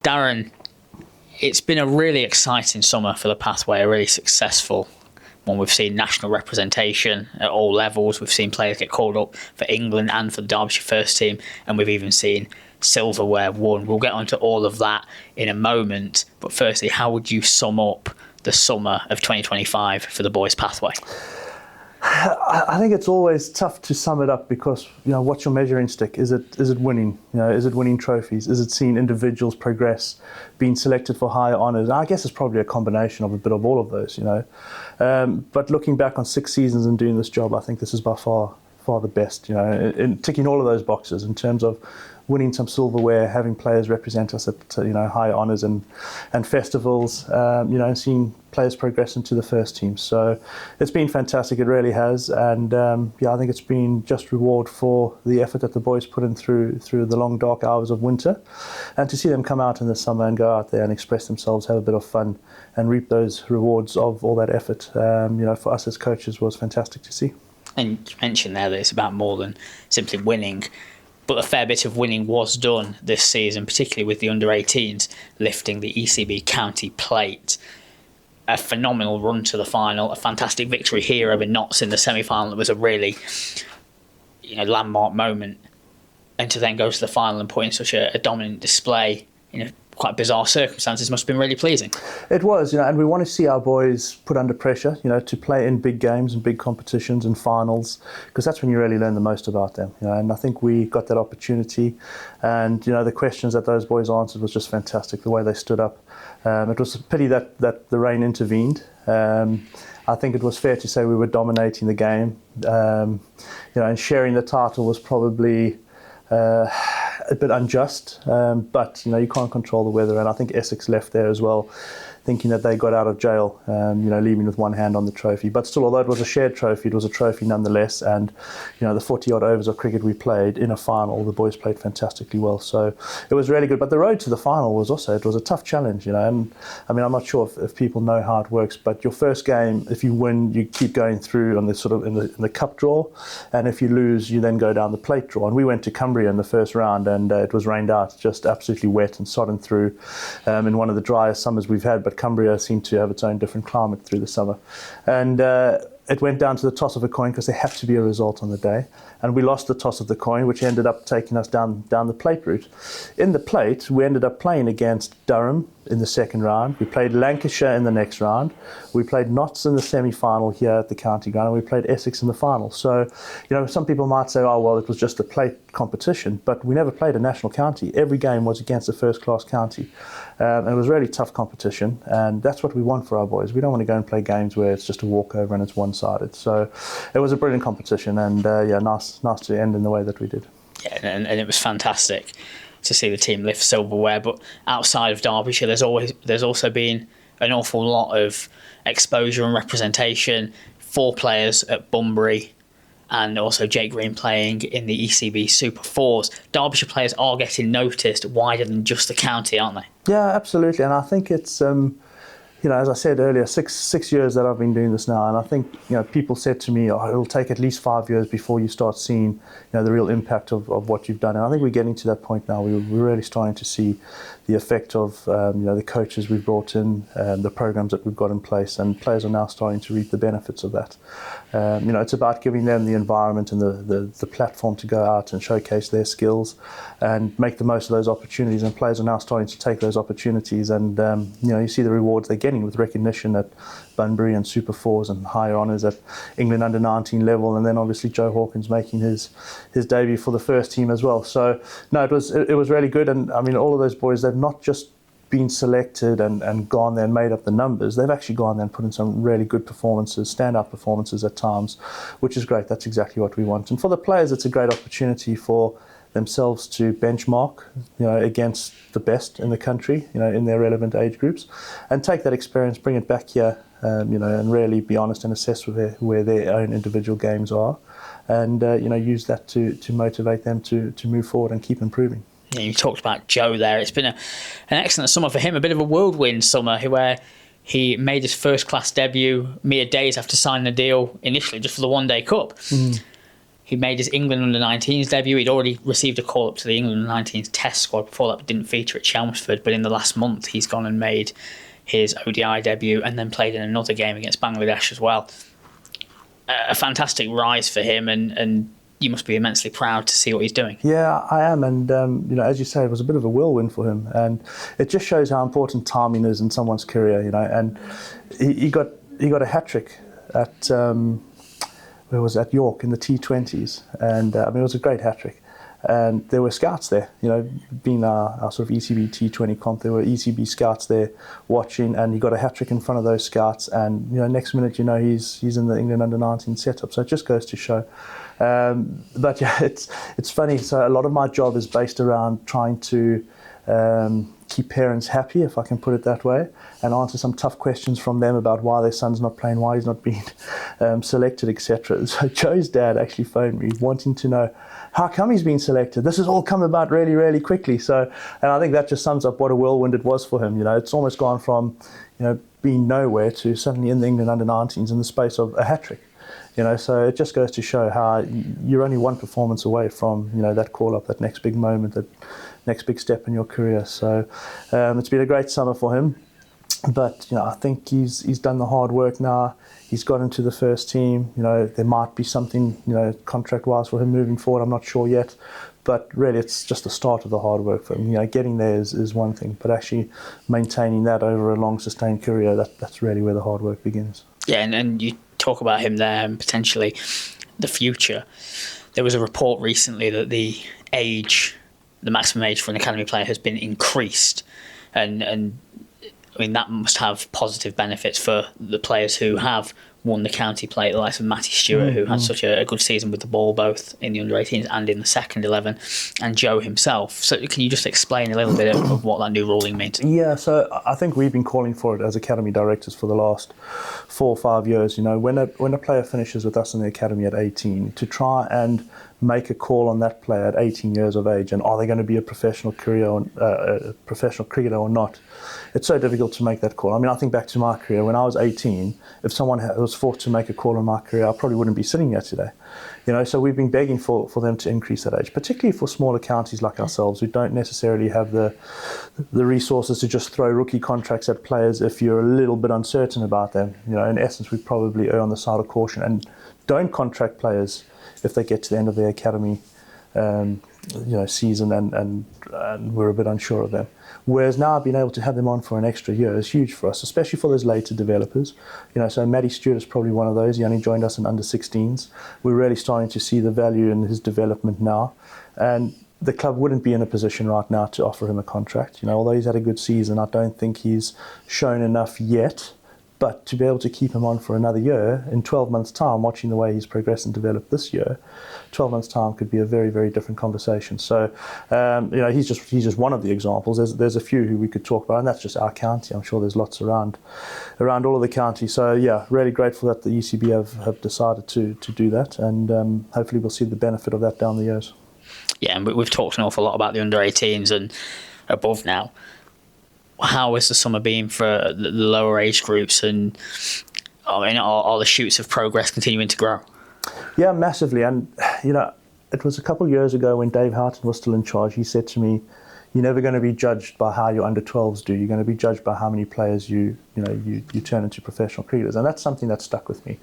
Daryn, it's been a really exciting summer for the Pathway, a really successful one. We've seen national representation at all levels. We've seen players get called up for England and for the Derbyshire first team, and we've even seen silverware won. We'll get onto all of that in a moment, but firstly, how would you sum up the summer of 2025 for the boys' Pathway? I think it's always tough to sum it up because, what's your measuring stick? Is it winning? Is it winning trophies? Is it seeing individuals progress, being selected for higher honours? I guess it's probably a combination of a bit of all of those, But looking back on 6 seasons and doing this job, I think this is by far the best, in ticking all of those boxes in terms of winning some silverware, having players represent us at high honours and festivals, and seeing players progress into the first team. So it's been fantastic, it really has, and I think it's been just reward for the effort that the boys put in through the long dark hours of winter, and to see them come out in the summer and go out there and express themselves, have a bit of fun and reap those rewards of all that effort, for us as coaches was fantastic to see. And you mentioned there that it's about more than simply winning, but a fair bit of winning was done this season, particularly with the under-18s lifting the ECB County Plate. A phenomenal run to the final, a fantastic victory here over Notts in the semi-final. It was a really landmark moment. And to then go to the final and put in such a dominant display quite bizarre circumstances must have been really pleasing. It was, and we want to see our boys put under pressure, to play in big games and big competitions and finals, because that's when you really learn the most about them, and I think we got that opportunity, and the questions that those boys answered was just fantastic, the way they stood up. It was a pity that the rain intervened. I think it was fair to say we were dominating the game, and sharing the title was probably a bit unjust, but you can't control the weather, and I think Essex left there as well, thinking that they got out of jail, leaving with one hand on the trophy. But still, although it was a shared trophy, it was a trophy nonetheless, and the 40-odd overs of cricket we played in a final, the boys played fantastically well, so it was really good. But the road to the final was a tough challenge, and I mean, I'm not sure if people know how it works, but your first game, if you win, you keep going through on the sort of in the cup draw, and if you lose, you then go down the plate draw. And we went to Cumbria in the first round, and it was rained out, just absolutely wet and sodden through, in one of the driest summers we've had. But Cumbria seemed to have its own different climate through the summer, and it went down to the toss of a coin because there had to be a result on the day, and we lost the toss of the coin, which ended up taking us down the plate route. In the plate, we ended up playing against Durham in the second round. We played Lancashire in the next round. We played Notts in the semi-final here at the county ground, and we played Essex in the final. So, some people might say, oh, well, it was just a plate competition, but we never played a national county. Every game was against a first-class county. And it was really tough competition, and that's what we want for our boys. We don't want to go and play games where it's just a walkover and it's one-sided. So it was a brilliant competition, and nice to end in the way that we did. Yeah, and it was fantastic to see the team lift silverware. But outside of Derbyshire, there's also been an awful lot of exposure and representation. 4 players at Bunbury, and also Jake Green playing in the ECB Super 4s. Derbyshire players are getting noticed wider than just the county, aren't they? Yeah, absolutely. And I think it's, as I said earlier, six years that I've been doing this now, and I think, people said to me, it'll take at least 5 years before you start seeing, the real impact of what you've done. And I think we're getting to that point now. We're really starting to see the effect of, the coaches we've brought in, the programs that we've got in place, and players are now starting to reap the benefits of that. It's about giving them the environment and the platform to go out and showcase their skills and make the most of those opportunities, and players are now starting to take those opportunities, and you see the rewards they're getting with recognition at Bunbury and Super 4s and higher honours at England under-19 level, and then obviously Joe Hawkins making his debut for the first team as well. So no, it was really good, and I mean, all of those boys, they've not just been selected and gone there and made up the numbers. They've actually gone there and put in some really good performances, standout performances at times, which is great. That's exactly what we want. And for the players, it's a great opportunity for themselves to benchmark, against the best in the country, in their relevant age groups, and take that experience, bring it back here, and really be honest and assess where their own individual games are, and use that to motivate them to move forward and keep improving. Yeah, you talked about Joe there. It's been an excellent summer for him, a bit of a whirlwind summer where he made his first class debut mere days after signing the deal initially just for the One Day Cup. He made his England under-19s debut. He'd already received a call up to the England under-19s test squad before that, but didn't feature at Chelmsford. But in the last month, he's gone and made his ODI debut and then played in another game against Bangladesh as well. A fantastic rise for him, and you must be immensely proud to see what he's doing. Yeah, I am, and as you say, it was a bit of a whirlwind for him, and it just shows how important timing is in someone's career. And he got a hat trick at where was it? At York in the T20s, and it was a great hat trick. And there were scouts there, being our sort of ECB T20 comp, there were ECB scouts there watching, and he got a hat-trick in front of those scouts, and next minute he's in the England under-19 setup. So it just goes to show. But yeah, it's funny. So a lot of my job is based around trying to keep parents happy, if I can put it that way, and answer some tough questions from them about why their son's not playing, why he's not being selected, etc. So Joe's dad actually phoned me wanting to know, how come he's been selected? This has all come about really, really quickly. So, and I think that just sums up what a whirlwind it was for him. It's almost gone from, being nowhere to suddenly in the England under-19s in the space of a hat-trick. So it just goes to show how you're only one performance away from, that call-up, that next big moment, that next big step in your career. So it's been a great summer for him. But, I think he's done the hard work now. He's got into the first team. There might be something, contract-wise for him moving forward. I'm not sure yet. But really, it's just the start of the hard work for him. Getting there is one thing. But actually maintaining that over a long, sustained career, that's really where the hard work begins. Yeah, and you talk about him there and potentially the future. There was a report recently that the maximum age for an academy player has been increased. And that must have positive benefits for the players who have won the county plate, the likes of Matty Stewart, who had such a good season with the ball, both in the under-18s and in the second 11, and Joe himself. So can you just explain a little bit of what that new ruling means? Yeah, so I think we've been calling for it as academy directors for the last 4 or 5 years. When a player finishes with us in the academy at 18, to try and make a call on that player at 18 years of age, and are they going to be a professional professional cricketer or not? It's so difficult to make that call. I think back to my career. When I was 18, if someone was forced to make a call on my career, I probably wouldn't be sitting here today. So we've been begging for them to increase that age, particularly for smaller counties like ourselves, who don't necessarily have the resources to just throw rookie contracts at players if you're a little bit uncertain about them. In essence, we probably err on the side of caution and don't contract players if they get to the end of their academy season and we're a bit unsure of them. Whereas now being able to have them on for an extra year is huge for us, especially for those later developers. So Matty Stewart is probably one of those. He only joined us in under-16s. We're really starting to see the value in his development now. And the club wouldn't be in a position right now to offer him a contract. Although he's had a good season, I don't think he's shown enough yet. But to be able to keep him on for another year, in 12 months' time, watching the way he's progressed and developed this year, 12 months' time could be a very, very different conversation. So, he's just one of the examples. There's a few who we could talk about, and that's just our county. I'm sure there's lots around all of the counties. So, yeah, really grateful that the ECB have decided to do that, and hopefully we'll see the benefit of that down the years. Yeah, and we've talked an awful lot about the under-18s and above now. How has the summer been for the lower age groups, and are the shoots of progress continuing to grow? Yeah, massively. And it was a couple of years ago when Dave Houghton was still in charge. He said to me, "You're never going to be judged by how your under-12s do. You're going to be judged by how many players you turn into professional cricketers." And that's something that stuck with me.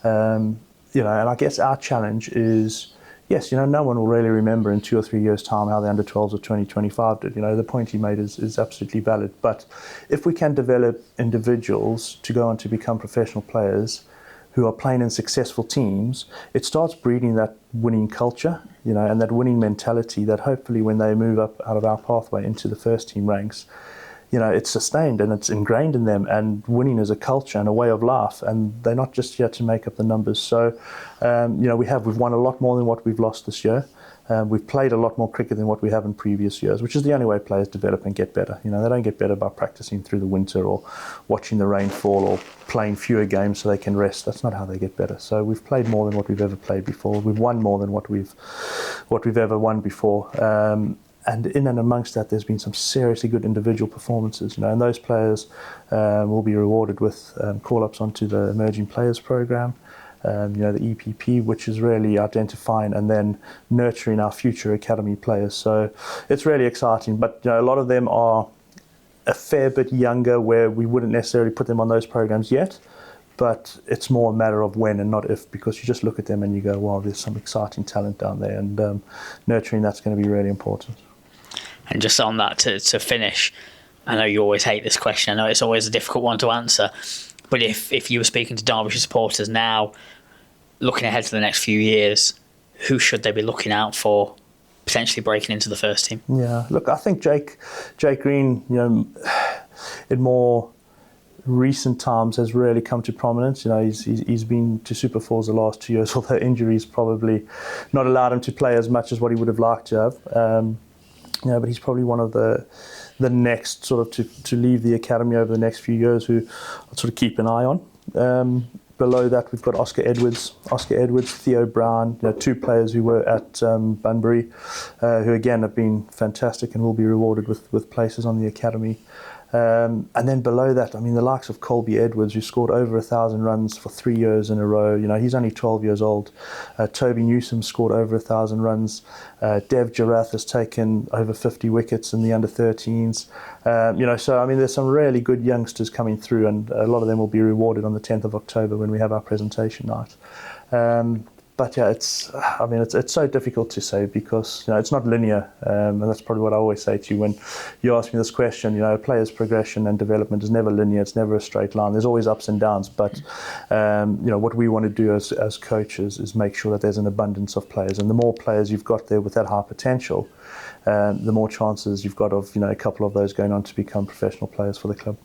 And I guess our challenge is, yes, no one will really remember in 2 or 3 years' time how the under-12s of 2025 did. The point he made is absolutely valid. But if we can develop individuals to go on to become professional players who are playing in successful teams, it starts breeding that winning culture, and that winning mentality that hopefully when they move up out of our pathway into the first team ranks, it's sustained and it's ingrained in them, and winning is a culture and a way of life, and they're not just here to make up the numbers. So, we've won a lot more than what we've lost this year. We've played a lot more cricket than what we have in previous years, which is the only way players develop and get better. They don't get better by practicing through the winter or watching the rain fall or playing fewer games so they can rest. That's not how they get better. So we've played more than what we've ever played before. We've won more than what we've ever won before. And in and amongst that, there's been some seriously good individual performances, and those players will be rewarded with call-ups onto the Emerging Players Programme. the EPP, which is really identifying and then nurturing our future academy players. So it's really exciting. But a lot of them are a fair bit younger, where we wouldn't necessarily put them on those programs yet. But it's more a matter of when and not if, because you just look at them and you go, wow, there's some exciting talent down there, and nurturing that's going to be really important. And just on that, to finish, I know you always hate this question. I know it's always a difficult one to answer. But if you were speaking to Derbyshire supporters now, looking ahead to the next few years, who should they be looking out for potentially breaking into the first team? Yeah, look, I think Jake Green, in more recent times has really come to prominence. He's been to Super Fours the last 2 years, although injuries probably not allowed him to play as much as what he would have liked to have. But he's probably one of the next sort of to leave the academy over the next few years, who I'll sort of keep an eye on. Below that, we've got Oscar Edwards, Theo Brown, two players who were at Bunbury, who again have been fantastic and will be rewarded with places on the academy. And then below that, the likes of Colby Edwards, who scored over 1,000 runs for 3 years in a row. He's only 12 years old. Toby Newsom scored over 1,000 runs. Dev Girath has taken over 50 wickets in the under-13s. So there's some really good youngsters coming through, and a lot of them will be rewarded on the 10th of October when we have our presentation night. But yeah, it's so difficult to say, because it's not linear, and that's probably what I always say to you when you ask me this question. A player's progression and development is never linear; it's never a straight line. There's always ups and downs. But what we want to do as coaches is make sure that there's an abundance of players, and the more players you've got there with that high potential, the more chances you've got of a couple of those going on to become professional players for the club.